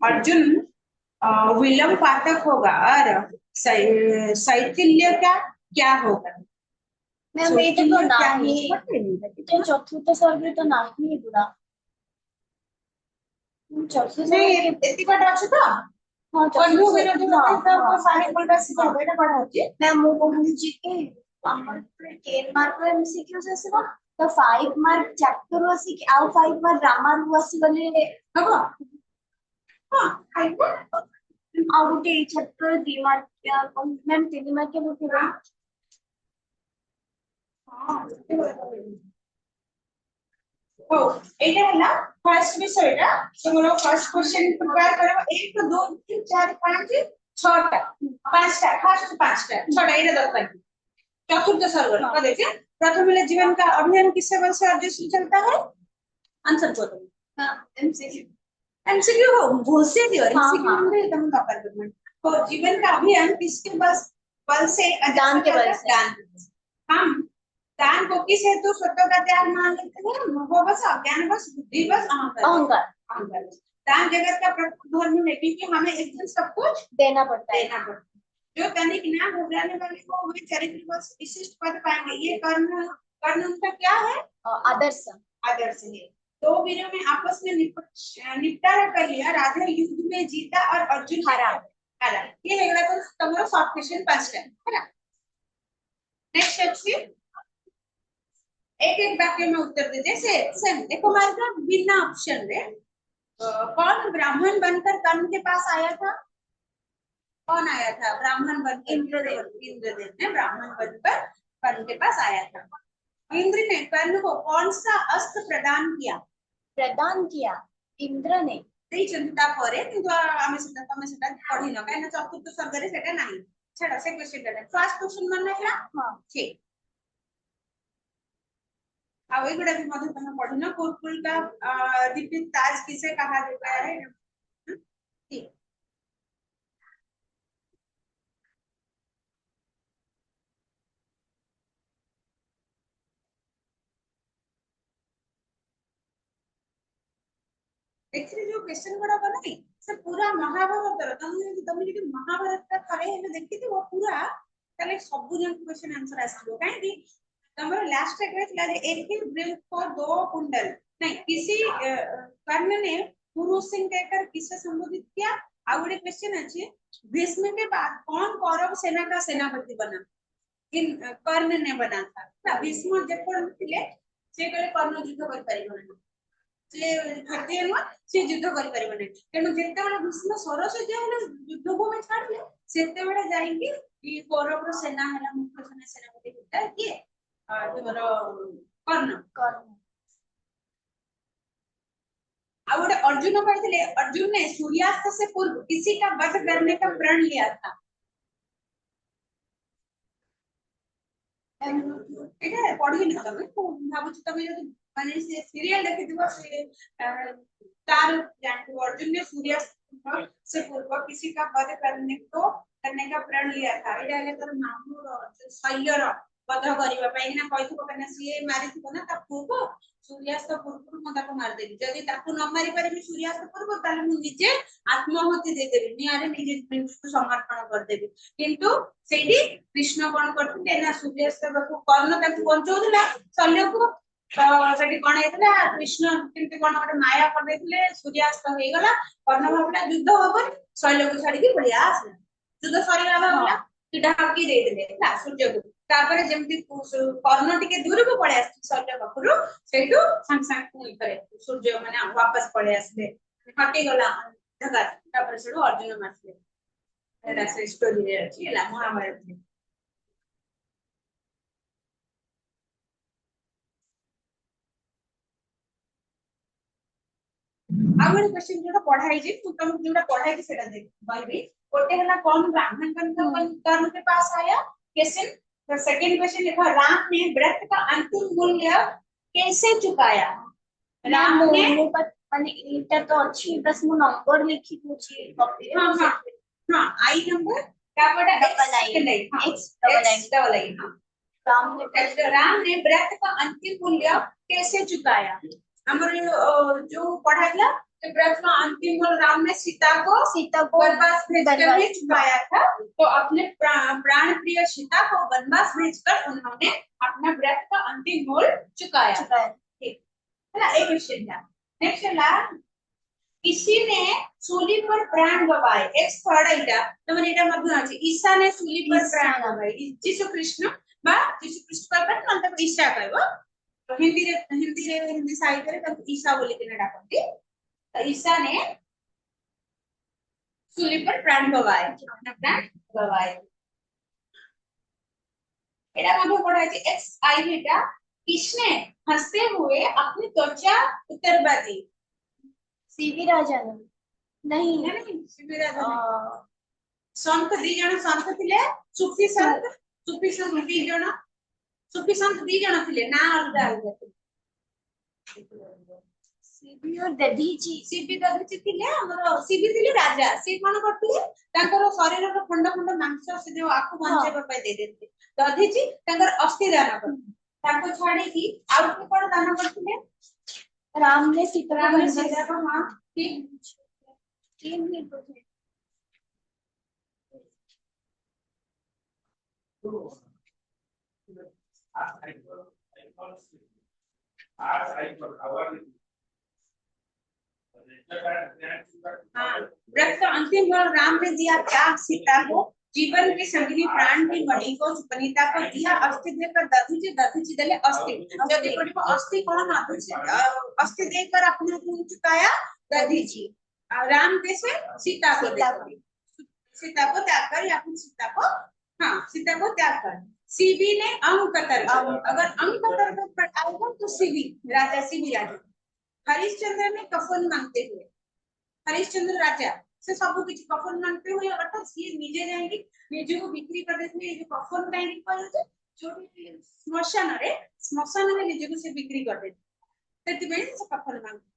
अर्जुन विलंब पातक होगा और शैथिल्य का क्या होगा? मैं वेट तो नहीं, तो चतुर्थ सर्ग तो नहीं पूरा चतुर्थ नहीं सर्ग एति बात अछि तो हाँ बंधु चतुर्थ विरोधी तो सारे कोलबासी को बेटा पढ़ा अछि मैं मु कहूची कि हमर 10 मार्क रे एमसीक्यूज आसीबो तो 5 मार्क चैप्टर आसी कि आउ 5 मार्क ग्रामर रु आसी गले हबो हां खाइबो आउ गोटे चैप्टर 3 मार्क या मैम 3 मार्क के बुक हां ओ एटा हला फर्स्ट विषयटा तुमरो फर्स्ट क्वेश्चन प्रिपेयर करबो 1 2 3 4 5 6 टा 5 टा फर्स्ट 5 टा 6 टा एटा दरकार चतुर्थ सर्ग को देखिए प्रथम में जीवन का अभियान किससे वर्ष से अर्जुन चलता है आंसर को तुम हां एमसीक्यू एमसीक्यू हो घोषित दियो एमसीक्यू में एकदम कवर करना तो जीवन का अभियान किसके बल से दान के बल से हम दान को किस हेतु सत्य का त्याग मान लेते हैं मोह बस अज्ञान बस बुद्धि बस अहंकार अहंकार दान जगत का प्रमुख धर्म है क्योंकि हमें एक दिन सब कुछ देना पड़ता है जो तनिक ना घबराने वाले को वे चरित्र बस विशिष्ट पद पाएंगे ये कर्ण कर्ण उनका क्या है आदर्श आदर्श है दो वीरों में आपस में निपटारा कर लिया राधा युद्ध में जीता और अर्जुन हारा हारा ये है तो तुम्हारा शॉर्ट क्वेश्चन 5 है ना नेक्स्ट क्वेश्चन एक एक वाक्य में उत्तर दे जैसे सेम देखो हमारे बिना ऑप्शन रे कौन ब्राह्मण बनकर कर्ण के पास आया था कौन आया था ब्राह्मण बनकर इंद्रदेव ने ब्राह्मण बनकर कर्ण के पास आया था इंद्र ने कर्ण को कौन सा अस्त्र प्रदान किया इंद्र ने चिंता परे किंतु आमे सेटा तमे सेटा पढी न काहे ना चतुर्थ सर्ग रे सेटा नाही छाड़ा से क्वेश्चन रे फर्स्ट क्वेश्चन मन है हां ठीक अब एक भी मधु तुम पढ़ी ना कुरकुल का दीपित ताज किसे कहा जाता है ठीक एक्चुअली जो क्वेश्चन गुड़ा बनाई से पूरा महाभारत रो तुम जो महाभारत का थरे हेले देखिथि वो पूरा तले सब जन क्वेश्चन आंसर आसीबो काहे कि तमरो लास्ट एक कहला जे एक ही वृक्ष को दो कुंडल नहीं किसी कर्ण ने पुरुष सिंह कहकर किसे संबोधित किया आ गोटे क्वेश्चन अछि भीष्म के बाद कौन कौरव सेना का सेनापति बना इन कर्ण ने बना था ना भीष्म जब कोन थिले से कहले कर्ण युद्ध कर परिबो से भारतीय नुआ से युद्ध कर परिबो नै तेनु जेते बेला भीष्म सरस जे युद्ध को में छाडले सेते बेला जाई कि कौरव सेना हला मुख्य सेनापति होता है कि तुम्हारा कर्ण कर्ण और अर्जुन कहते अर्जुन ने सूर्यास्त से पूर्व किसी का वध करने का प्रण लिया था এটা পড়ি না তুমি ভাবুছি তুমি যদি মানে সে সিরিয়াল দেখে দিব সে তার জানতো अर्जुन ने सूर्यास्त से पूर्व किसी का वध करने का प्रण लिया था एटा है तर मामू शैल्यर वध करिबा पई ना कहिथो कना सीए मारिथो ना ता पूर्व सूर्यास्त पूर्व म ताको मार देबी जदी ताको न मारी परबी सूर्यास्त पूर्व ताले मु निजे आत्महत्या दे देबी नियारे निजे को समर्पण कर देबी किंतु सेठी कृष्ण कोन करथिले ना सूर्यास्त को कर्ण ताको बंचौदिला शल्य को तो सेठी कोन हेतला कृष्ण किंतु कोन गोटे माया कर देथिले सूर्यास्त हे गला कर्ण भाबला युद्ध होबन शल्य को छाडी के पळिया आसला युद्ध सरीला भाबला कि ढाकी दे देले ना सूर्य को तापर जेमति कर्ण टिके दूर को पळे आस शल्य पाखरु सेठु संग संग पुई करे सूर्य माने वापस पळे आसले हटी गला धगा तापर सेठु अर्जुन मारले एटा से स्टोरी रे अछि ला महाभारत में आगुरी क्वेश्चन जोटा पढ़ाई जे तू तुम जोटा पढ़ाई जे सेटा देख कहबी गोटे हला कौन ब्राह्मण कर्ण के पास आया क्वेश्चन तो सेकंड क्वेश्चन लिखा राम ने व्रत का अंतिम मूल्य कैसे चुकाया राम ने माने इटा तो अच्छी बस मु नंबर लिखी दूची कॉपी हां हां हां आई नंबर कापड़ा एक्स डबल आई हां राम ने व्रत का अंतिम मूल्य कैसे चुकाया हमर जो पढ़ा गया कि प्रश्न अंतिम राम ने सीता को वनवास भेजकर ही चुकाया था। तो अपने प्राण प्रिय सीता को वनवास भेजकर उन्होंने अपना व्रत का अंतिम मोल चुकाया। ठीक है ना, एक क्वेश्चन था। नेक्स्ट है किसी ने सूली पर प्राण गवाए। एक्स थर्ड एटा तो माने एटा मध्य अछि ईसा ने सूली पर प्राण गवाए। यीशु कृष्ण पर मतलब ईसा कहबो। तो हिंदी साहित्य रे तब ईसा बोली के डाकती। तो ईसा ने सूली पर प्राण गवाए, अपना प्राण गवाए। एटा मध्य पढ़ा है एक्स आई बेटा किसने हंसते हुए अपनी त्वचा उत्तरवा दी। सीवी राजा ने नहीं नहीं सीवी राजा संत दी जण संत थिले सुफी संत दी जण सुफी संत दी जण थिले ना अलगा अलगा सीवी और दधीची सीवी दधीची थिले हमर सीवी थिले राजा से कोन करथिले तांकर शरीर रो खंड खंड मांस से जो आखु बंचेबा पय दे देते। दधीची तांकर अस्थि दान कर ताको छाडी की आउ के कोन दान करथिले। राम ने सीता को हां ठीक 3 मिनट हो गए। हाँ व्रत का अंतिम मोल राम ने दिया क्या सीता को। जीवन के संगिनी प्राण की मणि को सुपनीता को दिया। अस्थि देकर दधीची देले अस्थि जदि कोन अस्थि कोन अस्थि देकर अपने को चुकाया दधीची। राम कैसे सीता को सीता को त्याग कर या फिर सीता को हाँ सीता को त्याग कर। सीवी ने अंग कतर अगर अंग कतर पर आएगा तो सीवी राजा। हरिश्चंद्र ने कफन मांगते हुए हरिश्चंद्र राजा से सब कुछ कफन मांगते हुए अर्थात सी निजे जाएंगे निजे को बिक्री कर देते हैं। ये जो कफन टाइम पर जो श्मशान रे निजे को से बिक्री कर देते सेति में से कफन मांगते।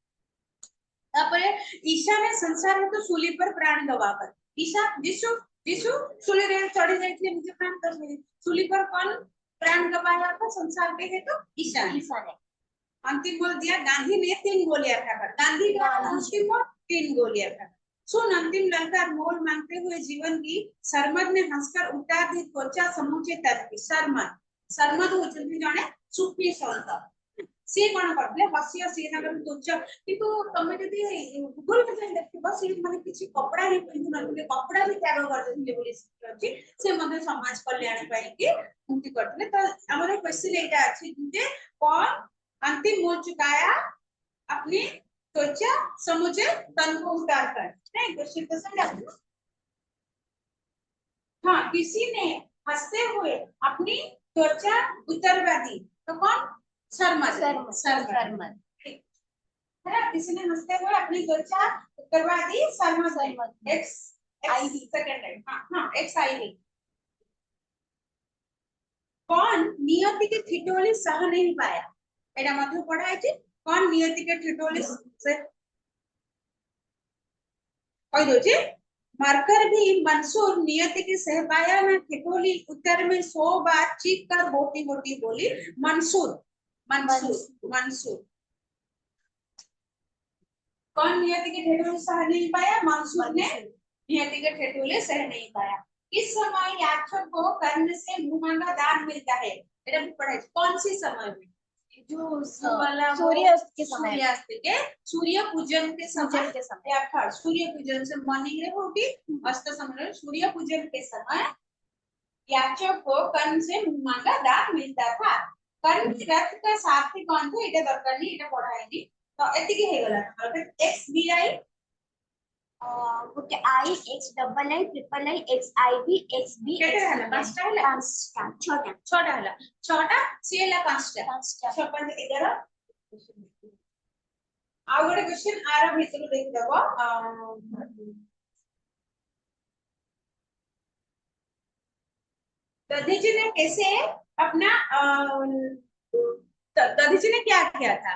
तापरे ईशा ने संसार में तो सूली पर प्राण गवाकर ईशा यीशु सूली रे चढ़ी जाइए निजे प्राण कर सूली पर कौन प्राण गवाया था संसार के है तो ईशा ने अंतिम बोल दिया। गांधी ने 3 गोलियां खाकर गांधी का अंतिम मोल 3 गोलियां खाकर। सुन अंतिम ललकार मोल मांगते हुए जीवन की सरमद ने हंसकर उतार दी त्वचा समूचे तक की। सरमद होचंती जने सुफी संत से कोन करले हसी हसी नगर त्वचा किंतु तमे जदी गूगल पे देखिबो से माने किछि कपड़ा रे पिंधु नथिले कपड़ा भी त्याग कर देथिले बोली अछि से मने समाज कल्याण पाई के मुक्ति करथिले। तो हमर क्वेश्चन एटा अछि जे कौन अंतिम मोल चुकाया अपनी त्वचा समुचे तन को उतार कर। नहीं क्वेश्चन तो समझ। हाँ किसी ने हंसते हुए अपनी त्वचा उतरवा दी तो कौन सरमद ठीक है ना। किसी ने हंसते हुए अपनी त्वचा उतरवा दी सरमद एक्स आई सेकंड टाइम हाँ एक्स आई कौन नियति की ठिठोली सह नहीं पाया। एटा मध्य पढ़ा है कौन नियति के ठिठोली से कह दो जी मरकर भी मंसूर नियति की सह पाया ना ठिठोली। उत्तर में 100 बार चीख कर मोटी मोटी बोली मंसूर कौन नियति के ठिठोली सह नहीं पाया। मंसूर ने नियति के ठिठोली सह नहीं पाया। इस समय याचक को कर्म से मुंह मांगा दान मिलता है। एटा भी पढ़ा है कौन सी समय में जो सूर्यास्त के समय सूर्य पूजन के समय या सूर्य पूजन से मॉर्निंग रे होगी अस्त समय सूर्य पूजन के समय याचक को कर्म से मुंह मांगा दान मिलता था। कर्म व्रत का सार्थी कौन था एटा दरकार नहीं एटा पढ़ाएगी तो एति के हे गला X B I okay I X double I triple I X I B X B केते हला पांचटा हला छोटा हला छोटा सी हला पांचटा 6 5 11 आ गोटे क्वेश्चन आर भीतर देख दबो दधीची ने कैसे अपना दधीची ने क्या किया था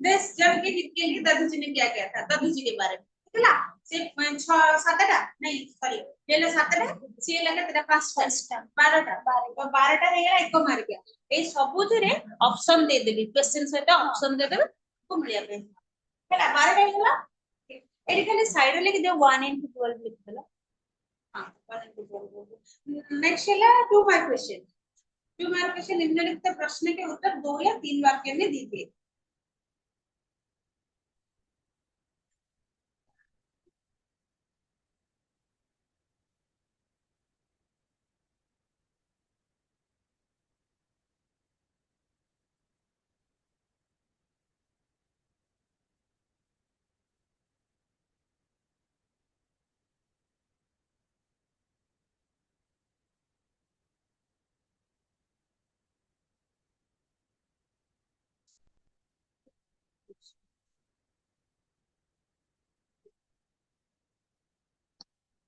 देश जब के हित के लिए दधीची ने क्या किया था दधीची के बारे में ହେଲା से 6 7टा नहीं सॉरी हेले 7टा सी लगे तेरा 5टा 12टा तो 12टा हे गया एक मार गया ए सबुथिरे ऑप्शन दे देबी क्वेश्चन सेटा ऑप्शन दे देबे को मिलिया पे ହେଲା 12 ହେଇଗଲା ଏଠି ଖାଲି ସାଇଡ ରେ ଲେଖି ଦିଅ 1 into 12 ଲେଖିଦେଲା हां 1 into 12 नेक्स्ट ହେଲା 2 मार्क क्वेश्चन 2 मार्क क्वेश्चन निम्नलिखित प्रश्न के उत्तर 2 या 3 वाक्य में दीजिए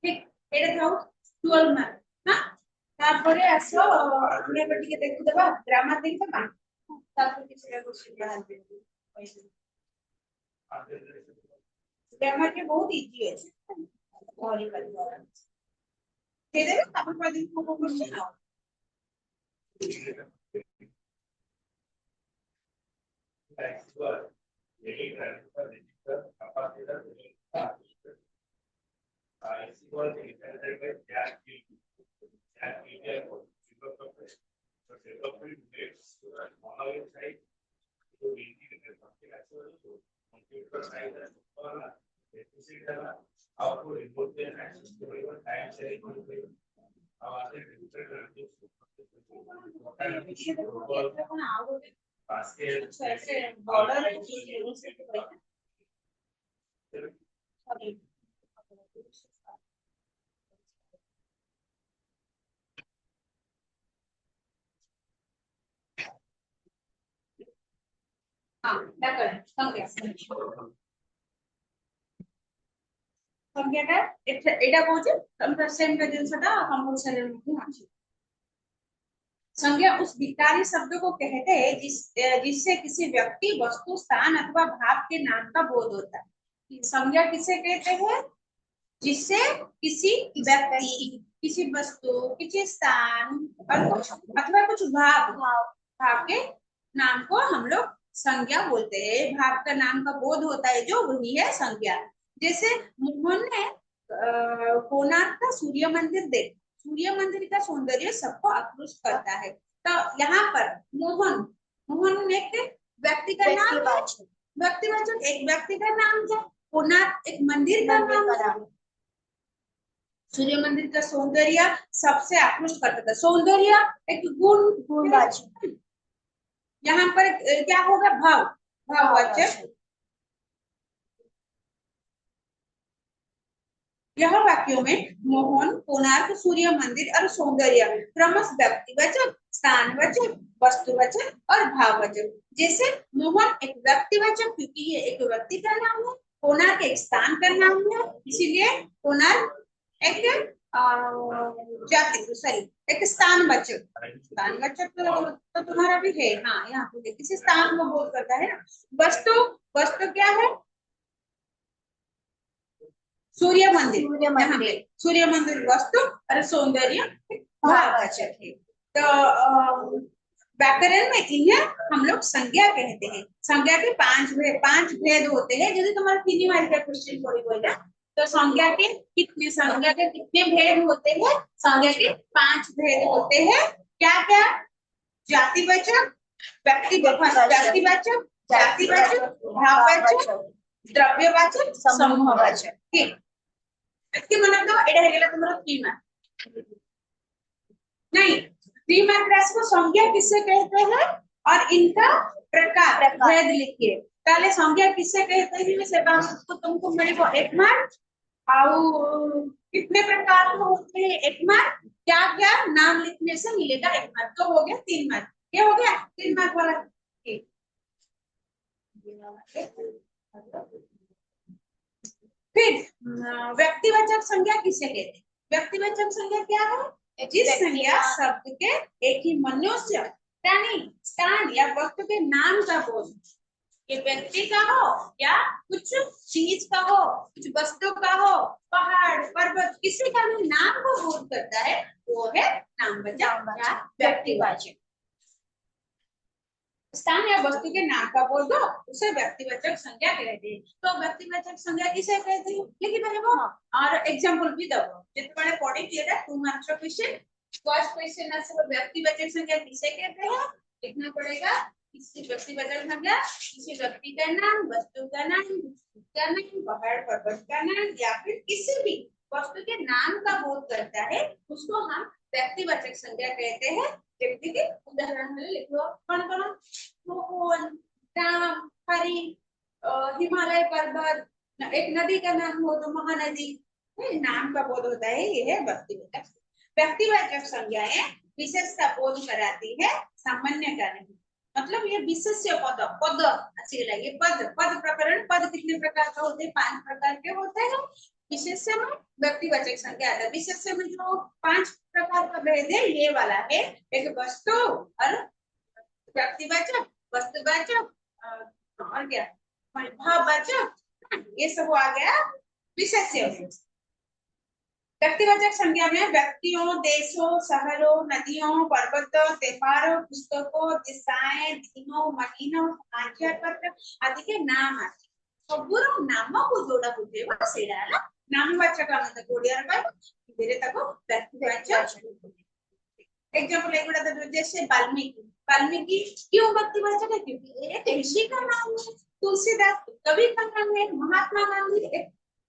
ठीक एटा थाउ 12 मार्क हां तारपरे आसो हमने अब टिके देखु देबा ग्रामर देखि देबा तारपर किछटा क्वेश्चन बाहर दे ग्रामर के बहुत इजी है और परिवार दे देबे तापर पर दिन को क्वेश्चन आओ हाँ संज्ञाटा एटा कहूचे हम सेम जिनसटा कंपलसरी में अछि संज्ञा उस विकारी शब्द को कहते हैं जिससे किसी व्यक्ति वस्तु स्थान अथवा भाव के नाम का बोध होता है संज्ञा किसे कहते हैं जिससे किसी व्यक्ति किसी वस्तु किसी स्थान और कुछ अथवा कुछ भाव के नाम को हम लोग संज्ञा बोलते हैं भाव का नाम का बोध होता है जो वही है संज्ञा जैसे मोहन ने कोणार्क का सूर्य मंदिर देखा सूर्य मंदिर का सौंदर्य सबको आकृष्ट करता है तो यहाँ पर मोहन एक व्यक्ति का नाम है व्यक्तिवाचक एक व्यक्ति का नाम है कोणार्क एक मंदिर का नाम है सूर्य मंदिर का सौंदर्य सबसे आकृष्ट करता था सौंदर्य एक गुणवाचक यहाँ पर क्या होगा भाववाचक यह वाक्यों में मोहन कोणार्क सूर्य मंदिर और सौंदर्य क्रमश व्यक्तिवाचक स्थानवाचक वस्तुवाचक और भाववाचक जैसे मोहन एक व्यक्तिवाचक क्योंकि ये एक व्यक्ति का नाम है कोणार्क एक स्थान का नाम है इसीलिए कोणार्क एक एक स्थानवाचक तो तुम्हारा भी है हाँ यहाँ पे किसी स्थान को बोध करता है ना वस्तु क्या है सूर्य मंदिर वस्तु और सौंदर्य भाववाचक है तो व्याकरण में इन्हें हम लोग संज्ञा कहते हैं संज्ञा के पांच भेद होते हैं यदि तुम्हारा 3 मार्क का क्वेश्चन कोई बोला तो संज्ञा के कितने भेद होते हैं संज्ञा के 5 भेद होते हैं क्या क्या जातिवाचक व्यक्तिवाचक जातिवाचक भाववाचक द्रव्यवाचक समूहवाचक ठीक इसके मतलब तो एडा हेगला तुम्हारा 3 मार्क नहीं 3 मार्क राशि को संज्ञा किससे कहते हैं और इनका प्रकार भेद लिखिए पहले संज्ञा किससे कहते हैं से तो तुमको मिलेगा 1 मार्क और कितने प्रकार के होते हैं 1 मार्क क्या क्या नाम लिखने से मिलेगा 1 मार्क तो हो गया 3 मार्क क्या हो गया 3 मार्क वाला ठीक फिर व्यक्तिवाचक संज्ञा किसे कहते हैं व्यक्तिवाचक संज्ञा क्या है जिस संज्ञा शब्द के एक ही मनुष्य प्राणी स्थान या वस्तु के नाम का बोध ये व्यक्ति का हो या कुछ चीज का हो कुछ वस्तु का हो पहाड़ पर्वत किसी का भी नाम को बोध करता है वो है नामवाचक या व्यक्तिवाचक स्थान या वस्तु के नाम का बोल दो, उसे व्यक्तिवाचक संज्ञा कहते हैं। तो व्यक्तिवाचक संज्ञा किसे कहते हैं लिखी पारिबो। और एग्जांपल भी दबो जेतबेले पढ़ी एटा 2 मार्क्स क्वेश्चन। फर्स्ट क्वेश्चन आसे व्यक्तिवाचक संज्ञा किसे कहते हैं लिखना पड़ेगा। किसी व्यक्तिवाचक संज्ञा किसी व्यक्ति का नाम, वस्तु का नाम, का नाम, पहाड़ पर्वत का नाम या फिर किसी भी वस्तु के नाम का बोध करता है उसको हम व्यक्तिवाचक संज्ञा कहते हैं। व्यक्ति के उदाहरण में लिखो कौन कौन मोहन, राम, हरि, हिमालय पर्वत, एक नदी का नाम हो तो महानदी, नाम का बोध होता है। ये है व्यक्तिवाचक। व्यक्तिवाचक संज्ञाएं विशेषता बोध कराती है, सामान्य का नहीं। मतलब ये विशेष्य पद पद अच्छी लगे पद पद प्रकरण। पद कितने प्रकार का होते हैं 5 प्रकार के होते हैं। विशेष्य में व्यक्तिवाचक संज्ञा आता है। विशेष्य में जो 5 प्रकार का भेद है ये वाला है। एक वस्तु और व्यक्तिवाचक, वस्तुवाचक और क्या भाववाचक, ये सब आ गया विशेष्य। व्यक्तिवाचक संज्ञा में व्यक्तियों, देशों, शहरों, नदियों, पर्वतों, त्योहारों, पुस्तकों, दिशाएं, दिनों, महीनों, समाचार पत्र आदि के नाम आते हैं। ସବୁର ନାମକୁ ଯୋଉଟା ବୁଝେଇବ ସେଇଟା ହେଲା ନାମବାଚକ। ଆମେ ତାକୁ ଓଡ଼ିଆରେ କହିବା ଧୀରେ ତାକୁ ବ୍ୟକ୍ତିବାଚକ। एग्जांपल एगुड़ा तो जैसे वाल्मीकि। वाल्मीकि क्यों व्यक्तिवाचक है क्योंकि एक ऋषि का नाम है। तुलसीदास कवि का नाम है। महात्मा गांधी एक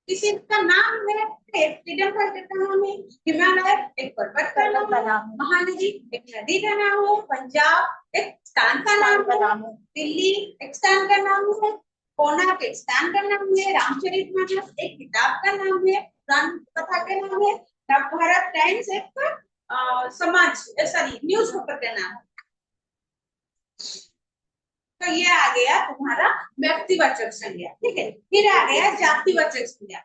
किसी का नाम है। एक फ्रीडम फाइटर का नाम है। हिमालय एक पर्वत का नाम है। महानदी एक नदी का नाम है। पंजाब एक स्थान का नाम है। दिल्ली एक स्थान का नाम है। कोणार्क एक स्थान का नाम है। रामचरितमानस एक किताब का नाम है। राम कथा का नाम है। नवभारत टाइम्स एक समाज सॉरी न्यूज पेपर का नाम। तो ये आ गया तुम्हारा व्यक्तिवाचक संज्ञा। ठीक है, फिर आ गया जातिवाचक संज्ञा।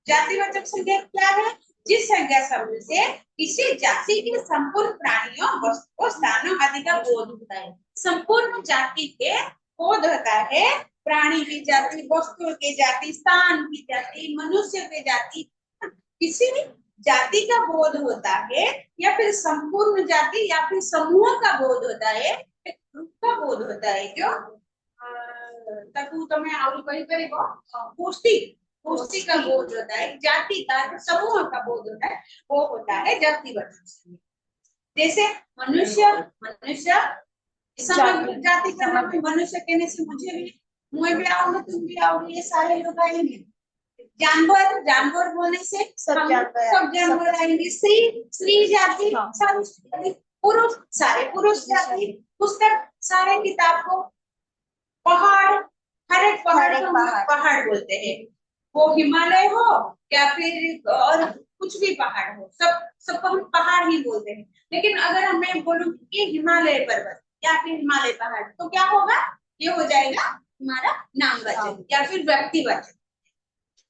जातिवाचक संज्ञा क्या है? जिस संज्ञा शब्द से किसी जाति के संपूर्ण प्राणियों, वस्तुओं, स्थानों आदि का बोध होता है। संपूर्ण जाति के बोध होता है। प्राणी की जाति, वस्तु की जाति, स्थान की जाति, मनुष्य की जाति, किसी भी जाति का बोध होता है या फिर संपूर्ण जाति या फिर समूह का बोध होता है, एक ग्रुप का बोध होता है। जो ताकू तमे आउल कहि परिबो गोष्ठी गोष्ठी का बोध होता है। जाति का समूह का बोध होता है वो होता है जातिवाचक संज्ञा। जैसे मनुष्य मनुष्य जाति का नाम मनुष्य कहने से मुझे भी मैं भी आऊंगा तुम भी आओगे ये सारे लोग आएंगे। जानवर जानवर बोलने से सब जानवर आएंगे। स्त्री स्त्री जाति सारी पुरुष सारे पुरुष जाति। पुस्तक सारे किताब को। पहाड़ हर एक पहाड़ को पहाड़ बोलते हैं। वो हिमालय हो या फिर और कुछ भी पहाड़ हो सब सबको हम पहाड़ ही बोलते हैं। लेकिन अगर मैं बोलूं कि हिमालय पर्वत या फिर हिमालय पहाड़ तो क्या होगा? ये हो जाएगा हमारा नामवाचक या फिर व्यक्तिवाचक।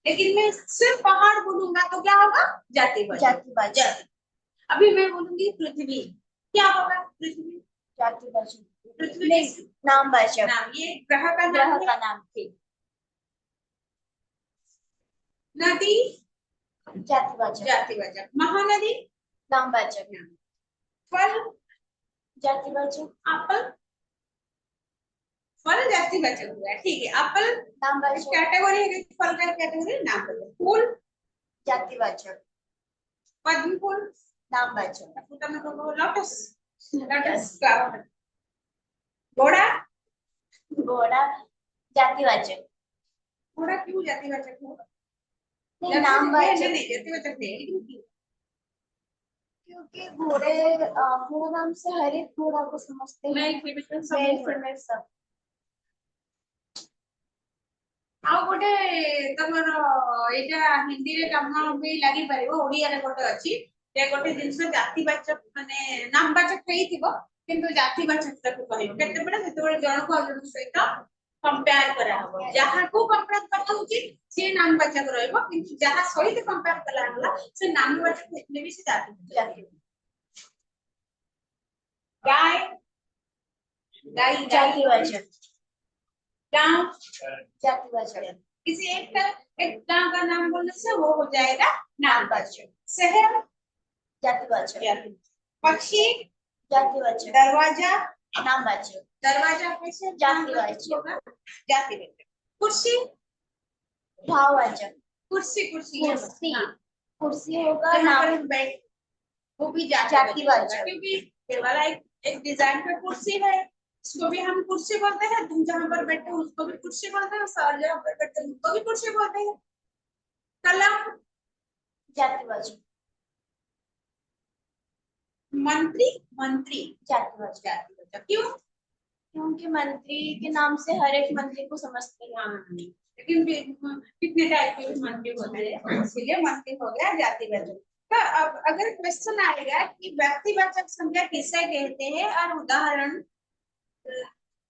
लेकिन मैं सिर्फ पहाड़ बोलूंगा तो क्या होगा? जातिवाचक। अभी मैं बोलूंगी पृथ्वी, क्या होगा? पृथ्वी जातिवाचक। पृथ्वी नामवाचक। नाम ये ग्रह का नाम थी। नदी जातिवाचक। महानदी नामवाचक। फल जातिवाचक। एप्पल फल जातिवाचक हुआ। ठीक है, एप्पल नामवाचक कैटेगरी है। फल का कैटेगरी नामवाचक। फूल जातिवाचक। पद्म फूल नामवाचक। તમે કહો લોટસ का घोड़ा जातिवाचक। घोड़ा क्यों जातिवाचक है? नामवाचक नहीं जातिवाचक है क्योंकि घोड़े घोड़ा नाम से हर एक घोड़ा को समझते हैं। सब ଆଉ ଗୋଟେ ତମର ଏଇଟା ହିନ୍ଦୀରେ କାମ ବି ଲାଗି ପାରିବ। ଓଡ଼ିଆରେ ଗୋଟେ ଅଛି ଯେ ଗୋଟେ ଜିନିଷ ଜାତିବାଚକ ମାନେ ନାମବାଚକ ହେଇଥିବ କିନ୍ତୁ ଜାତିବାଚକ ତାକୁ କହିବ କେତେବେଳେ ଯେତେବେଳେ ଜଣକୁ ଆଉ ଜଣଙ୍କ ସହିତ कंपेयर करा हबो। जहां को कंपेयर करा होची से नामवाचक रहइबो किंतु जहां सहित कंपेयर कला होला से नामवाचक हेतले भी से जाति। गाय गाय जातिवाचक। गांव जातिवाचक। किसी एक गांव का नाम बोलने से वो हो जाएगा नामवाचक। शहर जातिवाचक। पक्षी जातिवाचक। दरवाजा नामवाचक। दरवाजा कैसे जातिवाचक होगा? जातिवाचक। कुर्सी भाववाचक। कुर्सी कुर्सी कुर्सी हाँ, कुर्सी होगा जहाँ नाम पर हम बैठ वो भी जातिवाचक जातिवाचक। क्योंकि ये वाला एक डिजाइन पे कुर्सी है, इसको भी हम कुर्सी बोलते हैं। तुम जहाँ पर बैठे हो उसको भी कुर्सी बोलते हैं, सर जहाँ पर बैठे हैं उसको भी कुर्सी बोलते हैं। कलम जातिवाचक। मंत्री मंत्री जातिवाचक। जातिवाचक क्यों? क्योंकि मंत्री के नाम से हर एक मंत्री को समझते हैं। हाँ, लेकिन कितने टाइप के मंत्री होते हैं, इसलिए मंत्री हो गया जातिवाचक। तो अब अगर क्वेश्चन आएगा कि व्यक्तिवाचक संज्ञा किसे कहते हैं और उदाहरण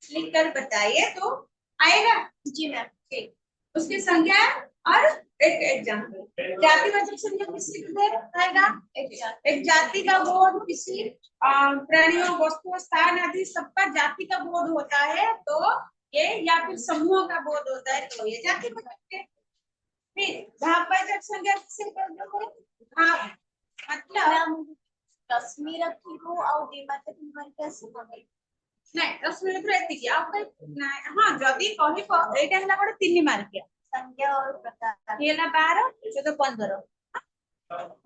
लिखकर बताइए तो आएगा। जी मैम। ठीक, उसकी संज्ञा और एक एग्जाम्पल। जातिवाचक संज्ञा किससे आएगा? एक जाति का बोध किसी प्राणियों वस्तुओं स्थान आदि सबका जाति का बोध होता है तो ये, या फिर समूह का बोध होता है तो ये जातिवाचक है। फिर भाववाचक संज्ञा किससे कहते हैं? भाव मतलब रश्मि रखी हो और दिमाग तुम्हारे कैसे बोले नहीं 10 मिनट रहती क्या आप हाँ जदी कहि एटा हला गोटे 3 मार्क किया संज्ञा और प्रकार ये हला 12 14 15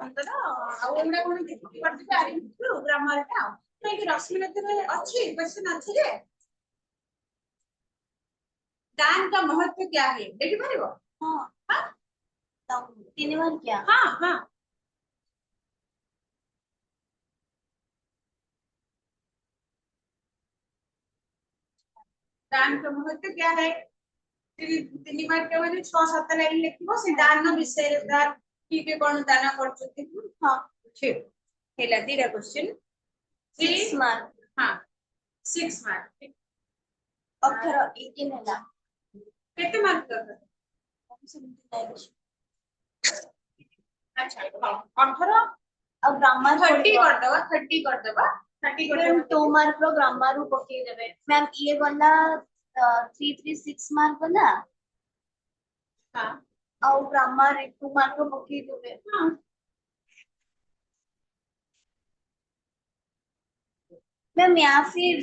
15 ଆଉ ଏଗୁଡା କଣ କିଛି କରିଥିବେ ଆରି ଭିତରୁ ଗ୍ରାମାର ଟା କାହିଁକି ରଶ୍ମି ନଥିରେ ଅଛି क्वेश्चन ଅଛି ଯେ दान का महत्व क्या है देखि परिबो? हाँ हां तो 3 बार क्या हां हां दान का महत्व क्या है? 3 मार्क के माने 6-7 लाइन लिखिबो से दान विषय दान की के कोन दान करछथि। हाँ ठीक हेला दीरा क्वेश्चन 6 मार्क हां 6 मार्क 18 है ना केते मार्क कर अच्छा 18 अब ग्रामर 30 कर दबा 30 कर दबा 30 कर मैम दबा 2 मार्क रो ग्रामर रो पके देबे मैम ये वाला 336 मार्क वाला हां और ग्रामर 2 मार्क रो पके देबे। हां मैम या फिर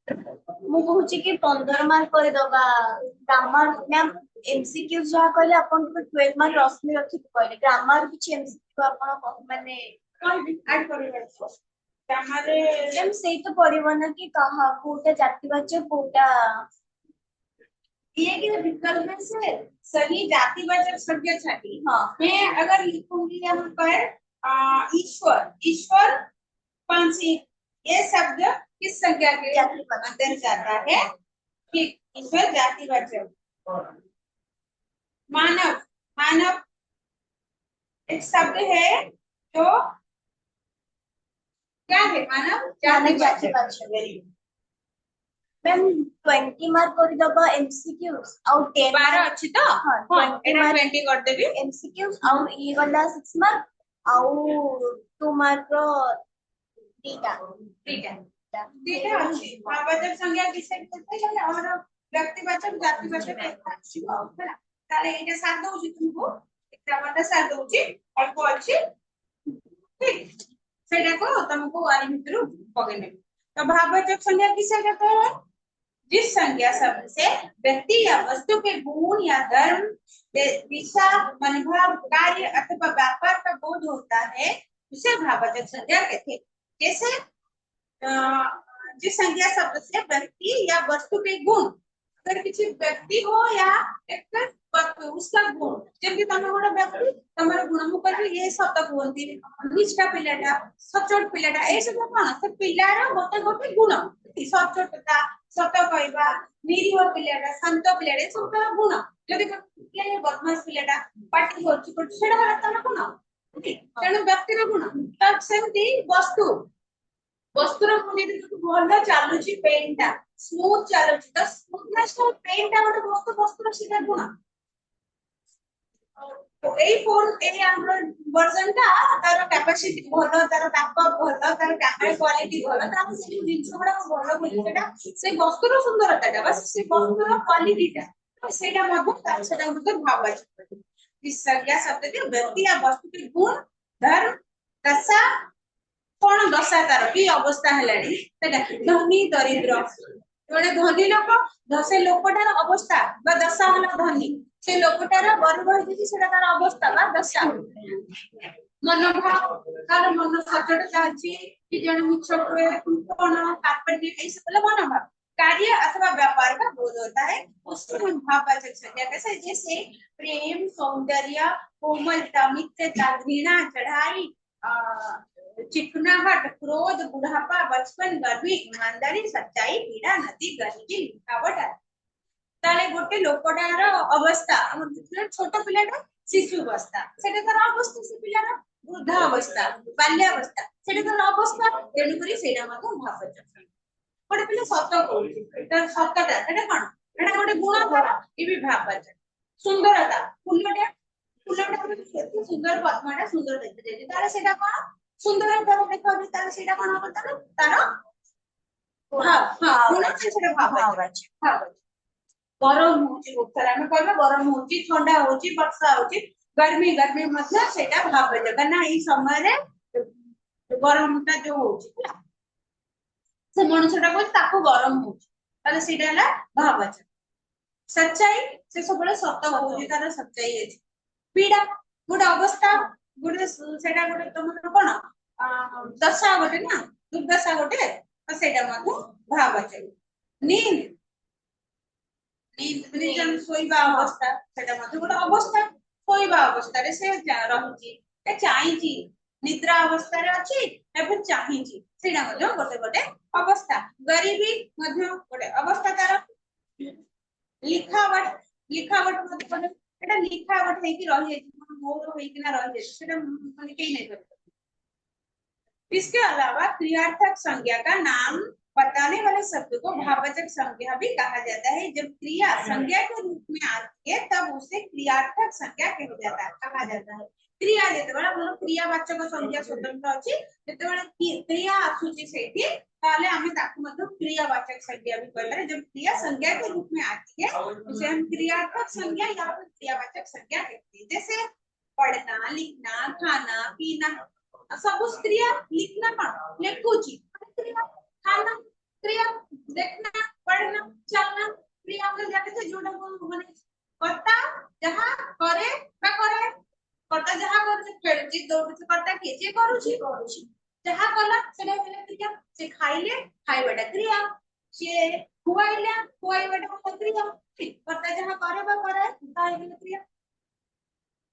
मु कहूची कि 15 मार्क कर दबा ग्रामर मैम एमसीक्यू जहा कहले अपन को 12 मार्क रश्मि रखि कहले ग्रामर किछ एमसीक्यू अपन माने ऐड कर हमारे मैम सही तो पड़िबो ना कि कहा कोटा जातिवाचक कोटा दिए गए विकल्प में से सही जातिवाचक संज्ञा छाटी। हाँ मैं अगर लिखूंगी यहाँ पर ईश्वर ईश्वर पंछी ये शब्द किस संज्ञा के अंदर जाता है? ठीक ईश्वर जातिवाचक। मानव मानव एक शब्द है जो क्या है? मानव जातिवाचक। मैम 20 मार्क कर दबा एमसीक्यूज और 10 12 अच्छी तो हां 20 मार्क 20 कर देबी एमसीक्यूज और ये वाला 6 मार्क और 2 मार्क रो डीटा ठीक है अच्छी भाववाचक संज्ञा किसे कहते हैं और व्यक्तिवाचक जातिवाचक अच्छी है ना ताले एटा साथ दउची तुमको एकटा बंदा साथ दउची अल्प अच्छी ठीक सेटा को तुमको आरी भितरु पगेने तो भाववाचक संज्ञा किसे कहते हैं? जिस संज्ञा शब्द से व्यक्ति या वस्तु के गुण या धर्म दिशा मनोभाव कार्य अथवा व्यापार का बोध होता है उसे भाववाचक संज्ञा कहते हैं। जैसे जिस संज्ञा शब्द से व्यक्ति या वस्तु के गुण अगर किसी व्यक्ति हो या एक वस्तु उसका गुण जब तुम गोटे व्यक्ति तुम गुण मु कर ये शब्द कहती निष्ठा पिलाटा सचोट पिलाटा ए सब कौन से पिलार गोटे गोटे गुण सचोटता सत कहवा निरीह पिलाटा शांत पिलाटा सब गुण जदि ये बदमाश पिलाटा पार्टी करछि सेटा तुम गुण तेणु व्यक्तिर गुण तब सेमती वस्तु वस्तुर गुण भल चलुची पेनटा स्मूथ चलुची तो स्मूथनेस तो पेनटा गोटे वस्तु वस्तुर सीधा गुण तो ए फोन ए हमर वर्जन टा तार कैपेसिटी भलो तार बैकअप भलो तार कैमरा क्वालिटी भलो तार से जिंस बडा भलो बोली सेटा से वस्तुर सुंदरता टा बस से वस्तुर क्वालिटी टा तो सेटा मधु सेटा मतलब भाववाचक इस संज्ञा शब्द के व्यक्ति या वस्तु के गुण धर्म दशा कौन दशा तार की अवस्था हेलानी सेटा धनी दरिद्र जोड़े धनी लोक से लोकटार अवस्था बा दशा होला धनी से लोकटार गर्व होइछि सेटा तार अवस्था बा दशा मनोभाव तार मन सजड़ता अछि कि जन मिछ कोए कोन कार्पेट ए सब मनोभाव कार्य अथवा व्यापार का बोध होता है उसको हम भाववाचक संज्ञा कैसे जैसे प्रेम सौंदर्य कोमलता मित्रता घृणा चढ़ाई चिकनाहट क्रोध बुढ़ापा बचपन गर्वी ईमानदारी सच्चाई पीड़ा नदी गरीबी लिखावट ताले गोटे लोकटार अवस्था हम छोट पिलाटा शिशु अवस्था सेटा तार अवस्था से पिलार वृद्धा अवस्था बाल्यावस्था सेटा तार अवस्था तेणु करी सेटा मतो भाववाचक गोटे पिला सत कहूची तार सतटा सेटा कोन एटा गोटे गुण तार ई भी भाववाचक सुंदरता फुलटा केते सुंदर पद्मटा सुंदर देखते जे तार सेटा कोन सुंदरता देखो जे तार सेटा कोन हो तार भाव हां गुण सेटा भाववाचक भाव गरम होची उत्तर आमे कहबा गरम होची ठंडा होची वर्षा होची गर्मी गर्मी मतलब सेटा भाववाचक ना ई समय रे गरमटा जो होची से मनुष्यटा को ताको गरम होची ताले सेटा ला भाववाचक सच्चाई से सबले सत्य होची तार सच्चाई अछि पीड़ा गोटे अवस्था गोटे सेटा गोटे तमन कोन दशा गोटे ना दुर्दशा गोटे तो सेटा मधु भाववाचक नींद नींद जन सोइबा अवस्था सेटा मधु गोटे अवस्था सोइबा अवस्था रे से रहुची ए चाहिची निद्रा अवस्था रे अछि एबे चाहिची सेटा मधु गोटे गोटे अवस्था गरीबी मधु गोटे अवस्था तार लिखावट लिखावट मधु एटा लिखावट है कि रहि जाय मोर है कि ना रहि जाय सेटा माने केई नै कर इसके अलावा क्रियार्थक संज्ञा का नाम बताने वाले शब्द को भाववाचक संज्ञा भी कहा जाता है जब क्रिया संज्ञा के रूप में आती है तब उसे क्रियार्थक संज्ञा कहा जाता है क्रिया जेतेबेला हम क्रियावाचक संज्ञा स्वतंत्र अछि जेतेबेला क्रिया आसुची सेठी ताले हमें ताकु मतलब क्रियावाचक संज्ञा भी कहले जब क्रिया संज्ञा के रूप में आती है उसे हम क्रियार्थक संज्ञा या फिर क्रियावाचक संज्ञा कहते हैं जैसे पढ़ना लिखना खाना पीना सब उस क्रिया लिखना कौन लेखुची क्रिया खाना क्रिया देखना पढ़ना चलना क्रिया में जाके से जोड़ा माने कर्ता जहां करे बा करे कर्ता जहां करे खेलची दौड़ची कर्ता के करूची जहां कला सेटा भेले क्रिया से खाइले खाइबाटा क्रिया से खुआइबाटा क्रिया कर्ता जहां करे बा करे ताई भेले क्रिया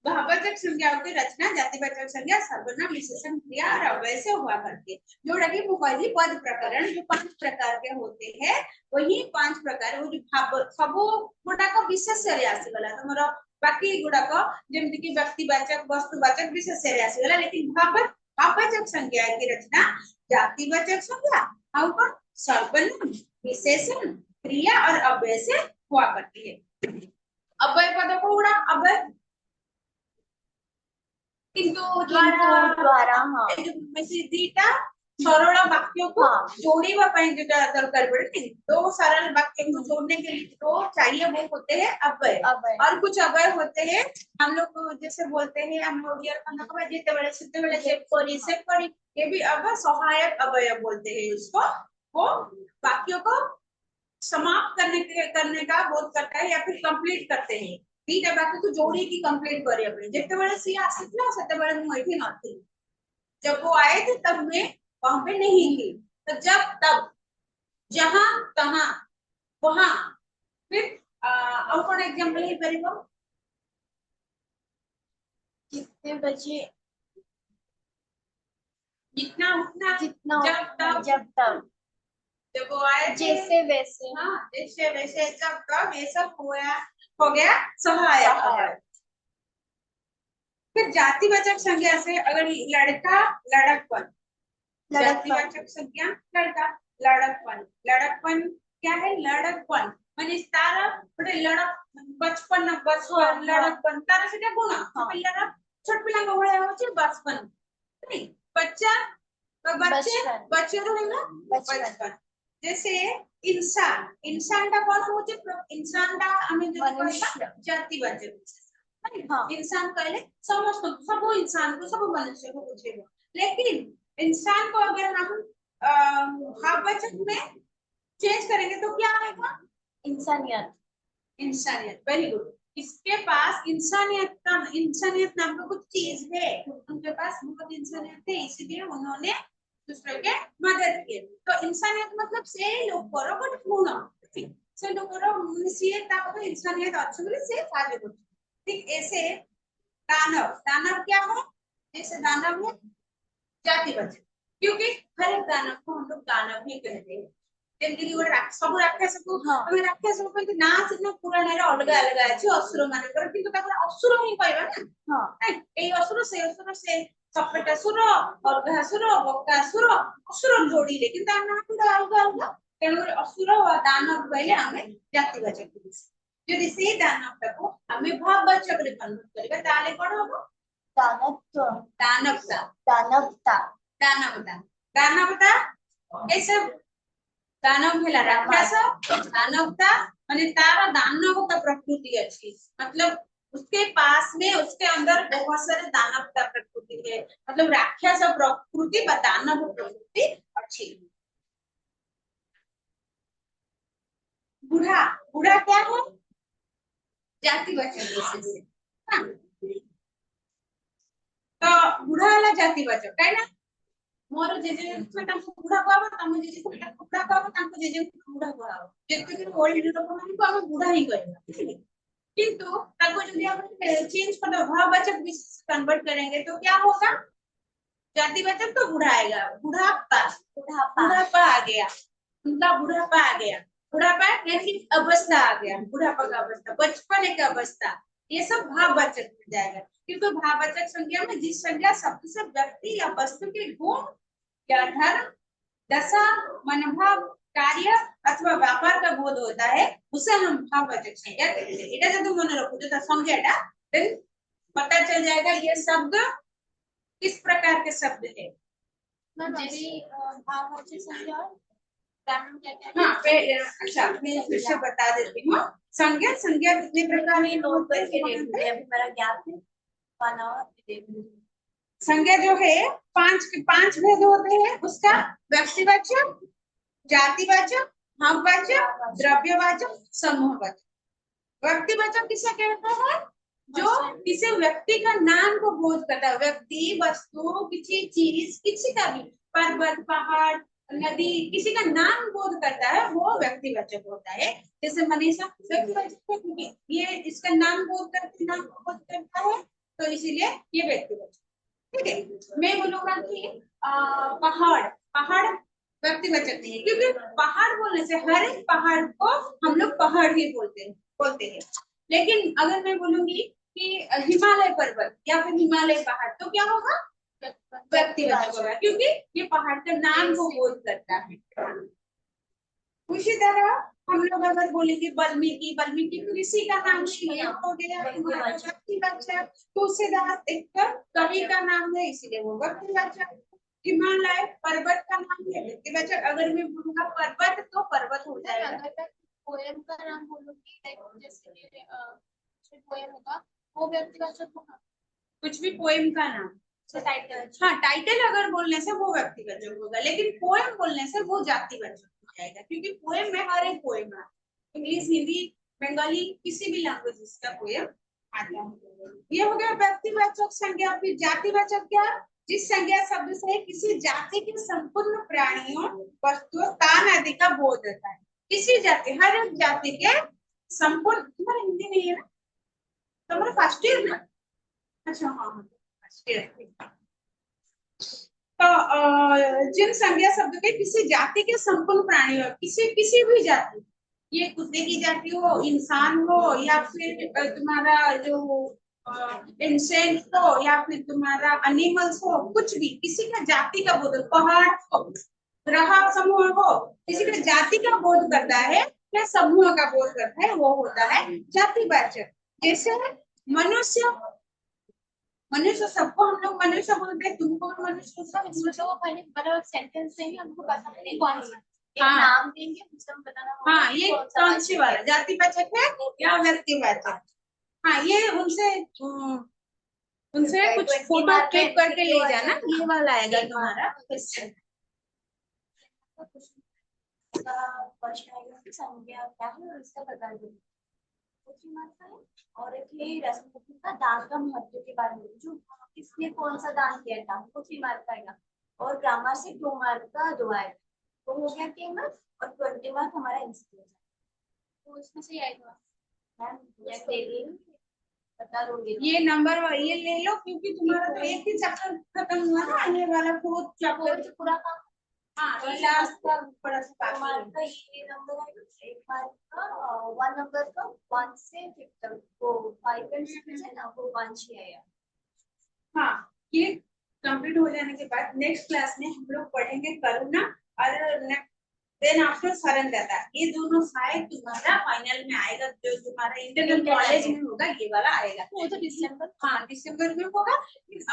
भाववाचक संज्ञाओं की रचना जातिवाचक संज्ञा सर्वनाम विशेषण क्रिया और अव्यय से हुआ करती है जोड़ा कि मुखर्जी पद प्रकरण जो 5 प्रकार के होते हैं वही 5 प्रकार वो जो भाव सब गुडा को विशेष्य रे आसी गला तमरो बाकी गुडा को जेमति कि व्यक्तिवाचक वस्तुवाचक विशेष्य रे आसी गला लेकिन भाववाचक संज्ञा की रचना जातिवाचक संज्ञा और कौन सर्वनाम विशेषण क्रिया और अव्यय से हुआ करती है अव्यय पद को गुडा अव्यय किंतु द्वारा हां ए जो दीटा सरल वाक्यों को जोड़ीबा पई जेटा दरकार पड़े दो सरल वाक्य को जोड़ने के लिए दो चाहिए वो होते हैं अव्यय और कुछ अव्यय होते हैं हम लोग जैसे बोलते हैं हम ओडिया खाना को जेते बड़े सिद्ध बड़े से करी ये भी अव्यय सहायक अव्यय बोलते हैं उसको वो वाक्यों को समाप्त करने का बोध करता है या फिर कंप्लीट करते हैं ठीक है बाकी तो जोड़ी की कंप्लीट करी अपने जेते बड़े सी आसितला सेते बड़े मु एठी नथी जब वो आए थे तब मैं वहां पे नहीं थी तो जब तब जहां तहां वहां फिर और कौन एग्जांपल है परिबो कितने बजे जितना उतना जितना जब तब जब वो आए जैसे वैसे हाँ जैसे वैसे जब तब ये सब हो गया सहायक फिर जातिवाचक संज्ञा से अगर लड़का लड़कपन जातिवाचक संज्ञा लड़का लड़कपन क्या है लड़कपन माने तारा बड़े लड़क बचपन लड़कपन तारा से क्या गुण पिल्लारा छोट पिल्ला को भले होचे बचपन नहीं बच्चा बच्चे तो है ना बचपन जैसे इंसान का कौन होचे इंसान का हमें जो कहबा जातिवाचक इंसान कहले समस्त सब इंसान को सब मनुष्य को बुझेबो लेकिन इंसान को अगर हम भाववाचक में चेंज करेंगे तो क्या आएगा? इंसानियत। इंसानियत, वेरी गुड। इसके पास इंसानियत नाम का कुछ चीज है, उनके पास बहुत इंसानियत है, इसलिए उन्होंने दूसरे के मदद की। तो इंसानियत मतलब से लोग करो बट गुण से लोग करो सिए ताको इंसानियत अच्छे बोले से साजे को। ठीक ऐसे दानव, दानव क्या है? जैसे दानव है जातिवाचक, क्योंकि हर एक दानव को हम लोग दानव ही कहते हैं। ଯେମିତିକି ଗୋଟେ ସବୁ ରାକ୍ଷସକୁ ଆମେ ରାକ୍ଷସ କହିକି ନାଁ ଚିହ୍ନ ପୁରାଣରେ ଅଲଗା ଅଲଗା ଅଛି ଅସୁର ମାନଙ୍କର, କିନ୍ତୁ ତାକୁ ଅସୁର ହିଁ କହିବା ନା। ଏଇ ଅସୁର ସେ ଅସୁର, ସେ ସପଟାସୁର, ଅର୍ଘାସୁର, ବକାସୁର, ଅସୁର ଯୋଡିଲେ କିନ୍ତୁ ଆମ ନାଁ ପୁରା ଅଲଗା ଅଲଗା। ତେଣୁକରି ଅସୁର ବା ଦାନବ କହିଲେ ଆମେ ଜାତିବାଚକ କହୁଛୁ। ଯଦି ସେଇ ଦାନବଟାକୁ ଆମେ ଭାବବାଚକରେ କନଭର୍ଟ କରିବା ତାହେଲେ କଣ ହବ? दानवत्व। दानवता। दानवता। दानवता। दानवता ऐसे दानव है राक्षस, दानवता माने तारा दानवता प्रकृति अच्छी, मतलब उसके पास में उसके अंदर बहुत सारे दानवता प्रकृति है, मतलब राक्षस प्रकृति व दानव प्रकृति अच्छी। बूढ़ा, बूढ़ा क्या है? जातिवाचक विशेष है। तो बूढ़ा वाला जातिवाचक है ना। मोर जेजे तांको बुढ़ा कहबो, तम जेजे तांको बुढ़ा कहबो, तांको जेजे बुढ़ा कहबो। जेते कि ओल्ड लोक मानकु हम बुढ़ा ही कहबो, किंतु ताको जदि हम चेंज कर दो भाववाचक विशेष कन्वर्ट करेंगे तो क्या होगा? जातिवाचक तो बूढ़ा आएगा, बुढ़ापा, बुढ़ापा आ गया, उनका बुढ़ापा आ गया। बुढ़ापा यानी अवस्था आ गया, बुढ़ापा का अवस्था, बचपन एक अवस्था, ये सब भाववाचक में जाएगा। क्योंकि भाववाचक संज्ञा में जिस संज्ञा शब्द से व्यक्ति या वस्तु के गुण या धर्म, दशा, मनोभाव, कार्य अथवा व्यापार का बोध होता है उसे हम भाववाचक संज्ञा कहते हैं। এটা যদি মনে রাখো যেটা সংজ্ঞাটা, देन पता चल जाएगा ये शब्द किस प्रकार के शब्द है। भाववाचक संज्ञा हाँ अच्छा मैं फिर से बता देती हूँ। संज्ञा, संज्ञा कितने प्रकार की होती है? अभी मेरा ज्ञात है। संज्ञा जो है पांच भेद होते हैं उसका। व्यक्तिवाचक, जातिवाचक, भाववाचक, द्रव्यवाचक, समूहवाचक। व्यक्तिवाचक किसे कहते हैं? जो किसी व्यक्ति का नाम को बोध करता है, व्यक्ति, वस्तु, किसी चीज, किसी का भी, पर्वत, पहाड़, नदी, किसी का नाम बोध करता है वो व्यक्तिवाचक होता है। जैसे मनीषा व्यक्तिवाचक, ये इसका नाम बोध करता है तो इसीलिए ये व्यक्तिवाचक। ठीक है, मैं बोलूंगा कि पहाड़, पहाड़ व्यक्तिवाचक नहीं है, क्योंकि पहाड़ बोलने से हर एक पहाड़ को हम लोग पहाड़ ही बोलते हैं। लेकिन अगर मैं बोलूंगी कि हिमालय पर्वत या फिर हिमालय पहाड़ तो क्या होगा? व्यक्तिवाचक होगा, क्योंकि ये पहाड़ का नाम को बोध करता है। उसी तरह हम लोग अगर बोलेंगे वाल्मीकि, वाल्मीकि ऋषि का नाम हो गया व्यक्तिवाचक, तुलसीदास एक कवि का नाम है इसलिए वो व्यक्तिवाचक। हिमालय पर्वत का नाम है व्यक्तिवाचक। अगर मैं बोलूंगा पर्वत तो पर्वत हो जाएगा। पोएम का नाम बोलूंगी, जैसे पोएम होगा वो व्यक्तिवाचक होगा। कुछ भी पोएम का नाम, टाइटल, हाँ टाइटल अगर बोलने से वो व्यक्तिवाचक होगा, लेकिन पोएम बोलने से वो जातिवाचक हो जाएगा, क्योंकि पोएम में हर एक पोएम है, इंग्लिश, हिंदी, बंगाली, किसी भी लैंग्वेज का पोएम आता है। ये हो गया व्यक्तिवाचक संज्ञा। फिर जातिवाचक क्या? जिस संज्ञा शब्द से किसी जाति के संपूर्ण प्राणियों, वस्तुओं, स्थान आदि का बोध होता है। किसी जाति, हर एक जाति के संपूर्ण, तुम्हारा हिंदी नहीं है ना, तुम्हारा फर्स्ट ईयर ना? अच्छा हाँ फर्स्ट ईयर। तो जिन संज्ञा शब्द के किसी जाति के संपूर्ण प्राणियों, किसी भी जाति, ये कुत्ते की जाति हो, इंसान हो, या फिर तुम्हारा जो इंसेक्ट हो, या फिर तुम्हारा एनिमल्स हो, कुछ भी, किसी का जाति का बोध, पहाड़ हो, ग्रह समूह हो, किसी का जाति का बोध करता है या समूह का बोध करता है वो होता है जातिवाचक। जैसे मनुष्य, मनुष्य सबको हम लोग मनुष्य बोलते हैं, तुमको भी मनुष्य, तो वो पहले मतलब सेंटेंस से ही हमको पता नहीं कौन सा हाँ नाम देंगे उसका बताना होगा। हाँ ये कौन सी वाला जातिवाचक है या व्यक्तिवाचक? हाँ ये उनसे उनसे कुछ 20 फोटो मार्क क्लिक का करके ले MCQ आ जाना, जाएगा। ये वाला आएगा तुम्हारा। फर्स्ट आएगा कि संज्ञा क्या है और इसका बता दो, कुछ मार्क का है। और एक ये राष्ट्रपति का दान का महत्व के बारे में, जो किसने कौन सा दान किया था, कुछ ही मार्क का आएगा। और ग्रामर से 2 मार्क का 2 आएगा, तो हो गया 10 मार्क। और 20 मार्क हमारा इंस्टीट्यूट है, तो इसमें से आएगा मैम मैं दे रही हूँ, बता दूंगी। ये नंबर ये ले लो, क्योंकि तुम्हारा तो एक ही चैप्टर खत्म हुआ ना, ये वाला 4th चैप्टर पूरा काम। हाँ, ये लास्ट का थोड़ा सा बाकी है। मार्क का ये नंबर है, 1 मार्क का 1 नंबर का 1 से 5 तक, वो 5 एंड 6 है ना, वो 1 ही है यार। हाँ, ये कंप्लीट हो जाने के बाद नेक्स्ट क्लास में हम लोग पढ़ेंगे करुणा और देन आफ्टर सरंदता। ये दोनों शायद तुम्हारा फाइनल में आएगा, जो तुम्हारा इंटरनल कॉलेज में होगा, ये वाला आएगा। वो तो दिसंबर, हाँ दिसंबर में होगा।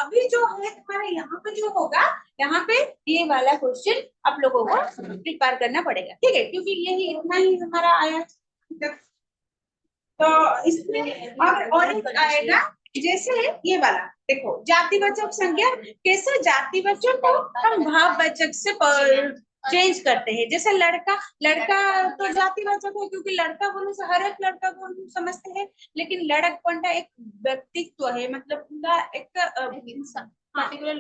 अभी जो है तुम्हारा यहाँ पे जो होगा, यहाँ पे ये वाला क्वेश्चन आप लोगों को प्रिपेयर करना पड़ेगा, ठीक है, क्योंकि यही इतना ही हमारा आया। तो इसमें और एक आएगा, जैसे ये वाला देखो, जातिवाचक संज्ञा, कैसे जातिवाचक को हम भाववाचक से चेंज करते हैं। जैसे लड़का, लड़का तो जातिवाचक है, क्योंकि लड़का बोलने से हर एक लड़का को हम समझते हैं, लेकिन लड़कपन का एक व्यक्तित्व है, मतलब उनका एक पर्टिकुलर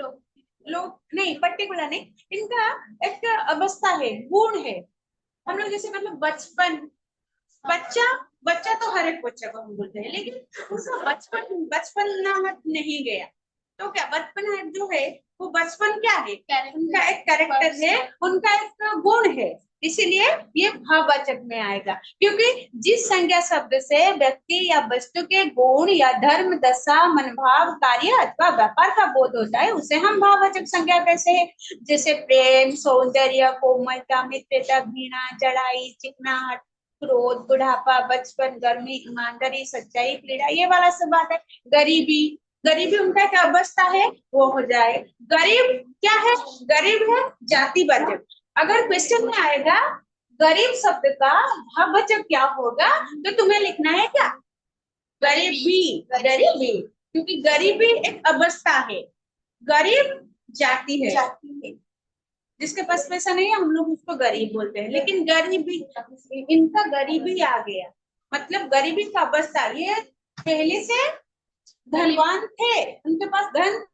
लोग नहीं, पर्टिकुलर नहीं, इनका एक अवस्था है, गुण है। हम लोग जैसे मतलब बचपन, बच्चा, बच्चा तो हर एक बच्चा को हम बोलते हैं, लेकिन उसका बचपन, बचपन नाम नहीं गया, तो क्या बचपन जो है वो बचपन क्या है, उनका एक कैरेक्टर है, उनका एक गुण है, इसीलिए ये भाववाचक में आएगा। क्योंकि जिस संज्ञा शब्द से व्यक्ति या वस्तु के गुण या धर्म, दशा, मनोभाव, कार्य अथवा व्यापार का बोध होता है, उसे हम भाववाचक संज्ञा कहते हैं। जैसे प्रेम, सौंदर्य, कोमलता, मित्रता, घृणा, चढ़ाई, चिकनाहट, क्रोध, बुढ़ापा, बचपन, गर्मी, ईमानदारी, सच्चाई, क्रीड़ा, ये वाला सब बात है। गरीबी, गरीबी उनका क्या अवस्था है, वो हो जाए। गरीब क्या है, गरीब है जातिवाचक। अगर क्वेश्चन में आएगा गरीब शब्द का भाववाचक क्या होगा, तो तुम्हें लिखना है क्या, गरीबी, गरीबी, क्योंकि गरीबी एक अवस्था है, गरीब जाति है, जिसके पास पैसा नहीं है हम लोग उसको गरीब बोलते हैं, लेकिन गरीबी, इनका गरीबी आ गया, मतलब गरीबी का अवस्था, ये पहले से धनवान थे, उनके पास धन